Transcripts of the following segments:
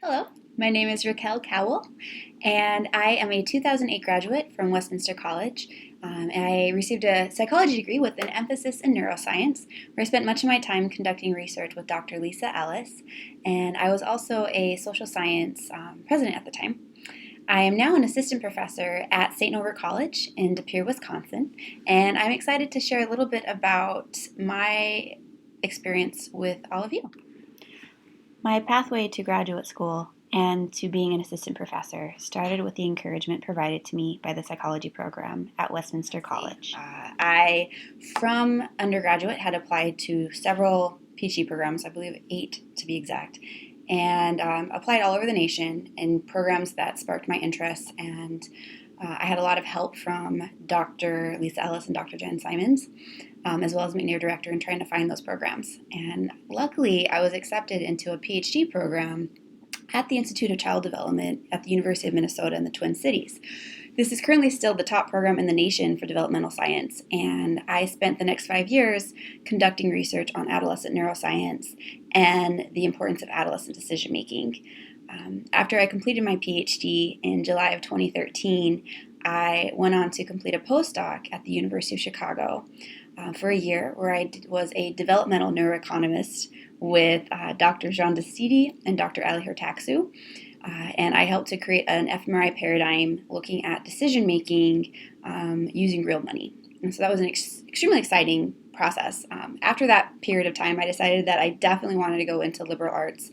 Hello, my name is Raquel Cowell, and I am a 2008 graduate from Westminster College. I received a psychology degree with an emphasis in neuroscience, where I spent much of my time conducting research with Dr. Lisa Ellis, and I was also a social science president at the time. I am now an assistant professor at St. Norbert College in De Pere, Wisconsin, and I'm excited to share a little bit about my experience with all of you. My pathway to graduate school and to being an assistant professor started with the encouragement provided to me by the psychology program at Westminster College. I, from undergraduate, had applied to several PhD programs, I believe 8 to be exact, and applied all over the nation in programs that sparked my interest. And I had a lot of help from Dr. Lisa Ellis and Dr. Jen Simons, as well as McNair Director, in trying to find those programs. And luckily, I was accepted into a PhD program at the Institute of Child Development at the University of Minnesota in the Twin Cities. This is currently still the top program in the nation for developmental science, and I spent the next 5 years conducting research on adolescent neuroscience and the importance of adolescent decision making. After I completed my PhD in July of 2013, I went on to complete a postdoc at the University of Chicago for a year, where I was a developmental neuroeconomist with Dr. Jean Destidi and Dr. Ali Hirtaksu. And I helped to create an fMRI paradigm looking at decision making using real money. And so that was an extremely exciting process. After that period of time, I decided that I definitely wanted to go into liberal arts,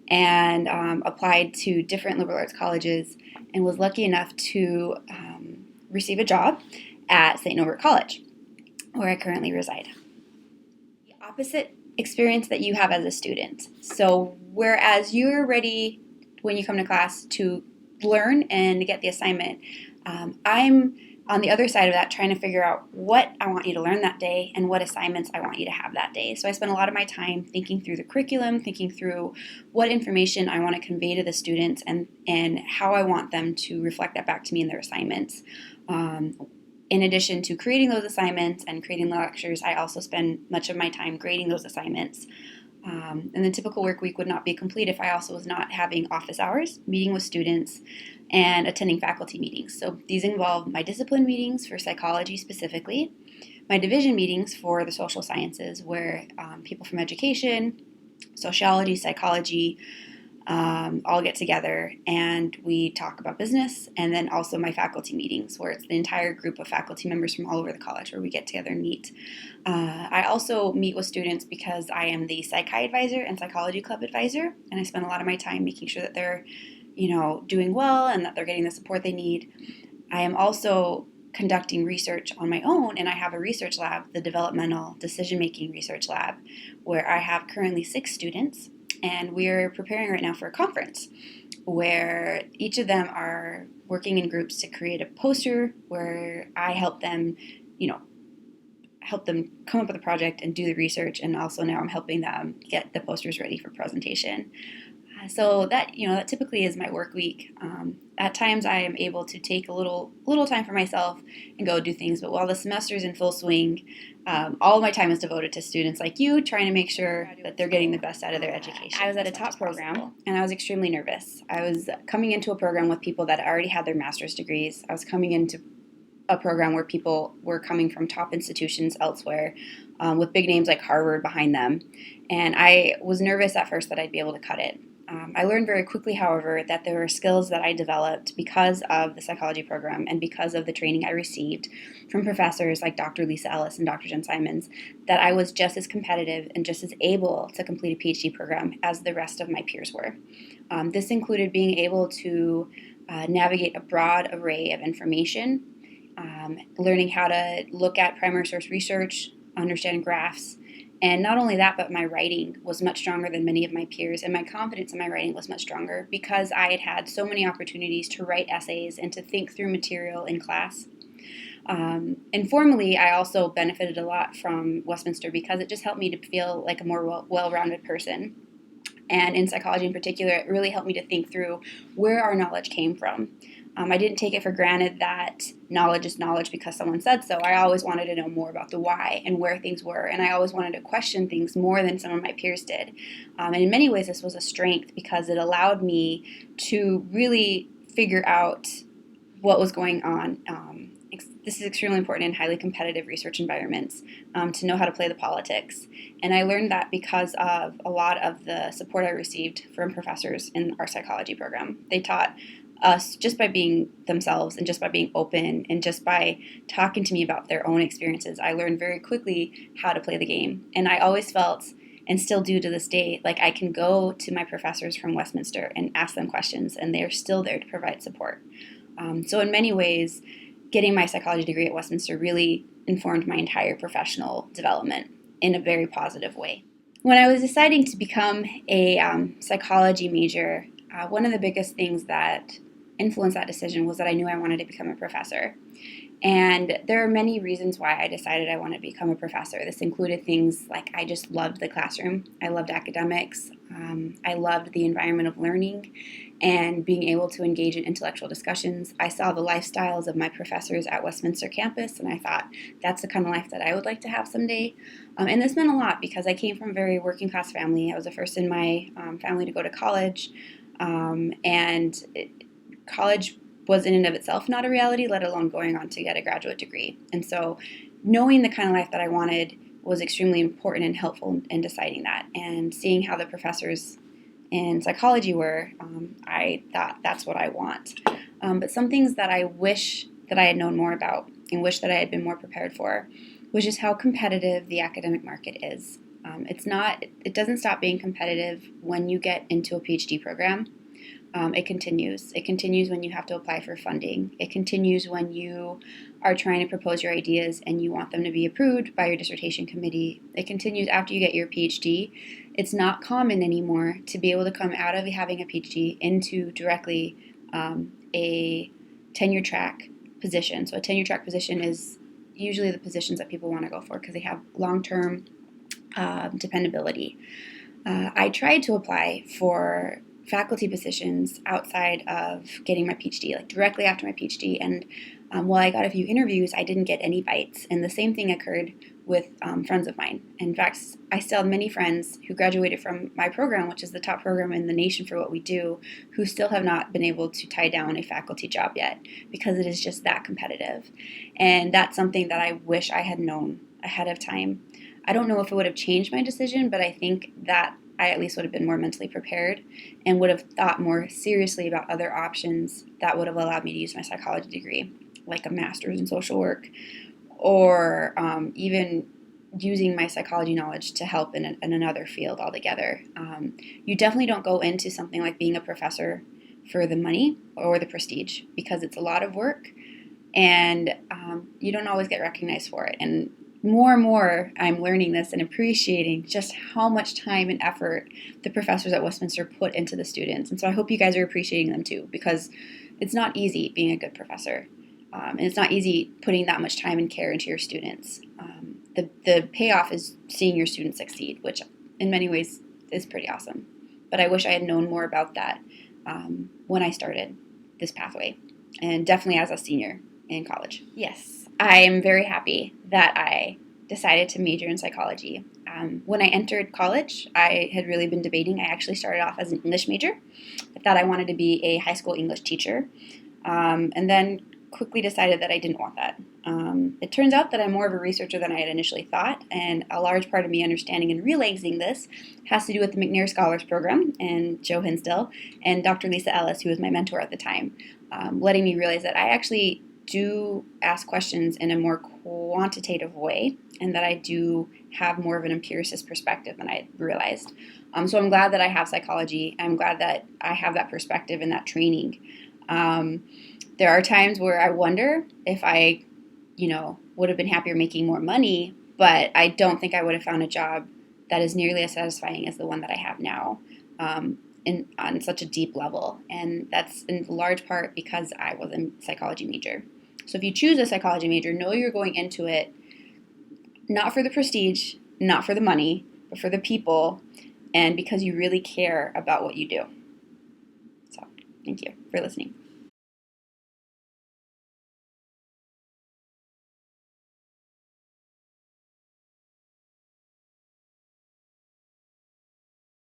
and applied to different liberal arts colleges, and was lucky enough to receive a job at St. Norbert College, where I currently reside. The opposite experience that you have as a student. So whereas you're ready when you come to class to learn and get the assignment, I'm on the other side of that, trying to figure out what I want you to learn that day and what assignments I want you to have that day. So I spend a lot of my time thinking through the curriculum, thinking through what information I want to convey to the students, and how I want them to reflect that back to me in their assignments. In addition to creating those assignments and creating the lectures, I also spend much of my time grading those assignments. And the typical work week would not be complete if I also was not having office hours, meeting with students, and attending faculty meetings. So these involve my discipline meetings for psychology specifically, my division meetings for the social sciences, where people from education, sociology, psychology, all get together and we talk about business, and then also my faculty meetings, where it's the entire group of faculty members from all over the college where we get together and meet. I also meet with students because I am the Psych-Hi advisor and psychology club advisor, and I spend a lot of my time making sure that they're doing well and that they're getting the support they need. I am also conducting research on my own, and I have a research lab, the Developmental Decision-Making Research Lab, where I have currently 6 students, and we're preparing right now for a conference where each of them are working in groups to create a poster where I help them come up with a project and do the research, and also now I'm helping them get the posters ready for presentation. So that typically is my work week. At times I am able to take a little time for myself and go do things, but while the semester is in full swing, all of my time is devoted to students like you, trying to make sure that they're getting the best out of their education. I was at a top program, and I was extremely nervous. I was coming into a program with people that already had their master's degrees. I was coming into a program where people were coming from top institutions elsewhere, with big names like Harvard behind them, and I was nervous at first that I'd be able to cut it. I learned very quickly, however, that there were skills that I developed because of the psychology program and because of the training I received from professors like Dr. Lisa Ellis and Dr. Jen Simons, that I was just as competitive and just as able to complete a PhD program as the rest of my peers were. This included being able to navigate a broad array of information, learning how to look at primary source research, understand graphs. And not only that, but my writing was much stronger than many of my peers, and my confidence in my writing was much stronger because I had had so many opportunities to write essays and to think through material in class. Informally, I also benefited a lot from Westminster because it just helped me to feel like a more well-rounded person. And in psychology in particular, it really helped me to think through where our knowledge came from. I didn't take it for granted that knowledge is knowledge because someone said so. I always wanted to know more about the why and where things were, and I always wanted to question things more than some of my peers did. And in many ways, this was a strength because it allowed me to really figure out what was going on. This is extremely important in highly competitive research environments, to know how to play the politics. And I learned that because of a lot of the support I received from professors in our psychology program. They taught us just by being themselves and just by being open and just by talking to me about their own experiences. I learned very quickly how to play the game. And I always felt, and still do to this day, like I can go to my professors from Westminster and ask them questions, and they're still there to provide support. So in many ways, getting my psychology degree at Westminster really informed my entire professional development in a very positive way. When I was deciding to become a psychology major, one of the biggest things that influenced that decision was that I knew I wanted to become a professor. And there are many reasons why I decided I wanted to become a professor. This included things like I just loved the classroom. I loved academics. I loved the environment of learning and being able to engage in intellectual discussions. I saw the lifestyles of my professors at Westminster campus, and I thought that's the kind of life that I would like to have someday. And this meant a lot because I came from a very working class family. I was the first in my family to go to college, college was in and of itself not a reality, let alone going on to get a graduate degree. And so knowing the kind of life that I wanted was extremely important and helpful in deciding that. And seeing how the professors in psychology were, I thought that's what I want. But some things that I wish that I had known more about and wish that I had been more prepared for was just how competitive the academic market is. It doesn't stop being competitive when you get into a PhD program. It continues. It continues when you have to apply for funding. It continues when you are trying to propose your ideas and you want them to be approved by your dissertation committee. It continues after you get your PhD. It's not common anymore to be able to come out of having a PhD into directly a tenure track position. So a tenure track position is usually the positions that people want to go for because they have long-term dependability. I tried to apply for faculty positions outside of getting my PhD, like directly after my PhD. And while I got a few interviews, I didn't get any bites. And the same thing occurred with friends of mine. In fact, I still have many friends who graduated from my program, which is the top program in the nation for what we do, who still have not been able to tie down a faculty job yet because it is just that competitive. And that's something that I wish I had known ahead of time. I don't know if it would have changed my decision, but I think that I at least would have been more mentally prepared and would have thought more seriously about other options that would have allowed me to use my psychology degree, like a master's in social work, or even using my psychology knowledge to help in another field altogether. You definitely don't go into something like being a professor for the money or the prestige because it's a lot of work and you don't always get recognized for it. And more, I'm learning this and appreciating just how much time and effort the professors at Westminster put into the students. And so I hope you guys are appreciating them too, because it's not easy being a good professor. And it's not easy putting that much time and care into your students. The payoff is seeing your students succeed, which in many ways is pretty awesome. But I wish I had known more about that when I started this pathway, and definitely as a senior in college. Yes. I am very happy that I decided to major in psychology. When I entered college, I had really been debating. I actually started off as an English major. I thought I wanted to be a high school English teacher, and then quickly decided that I didn't want that. It turns out that I'm more of a researcher than I had initially thought, and a large part of me understanding and realizing this has to do with the McNair Scholars Program and Joe Hinsdale and Dr. Lisa Ellis, who was my mentor at the time, letting me realize that I actually do ask questions in a more quantitative way and that I do have more of an empiricist perspective than I realized. So I'm glad that I have psychology. I'm glad that I have that perspective and that training. There are times where I wonder if I, would have been happier making more money, but I don't think I would have found a job that is nearly as satisfying as the one that I have now. On such a deep level, and that's in large part because I was a psychology major. So if you choose a psychology major, know you're going into it not for the prestige, not for the money, but for the people, and because you really care about what you do. So, thank you for listening.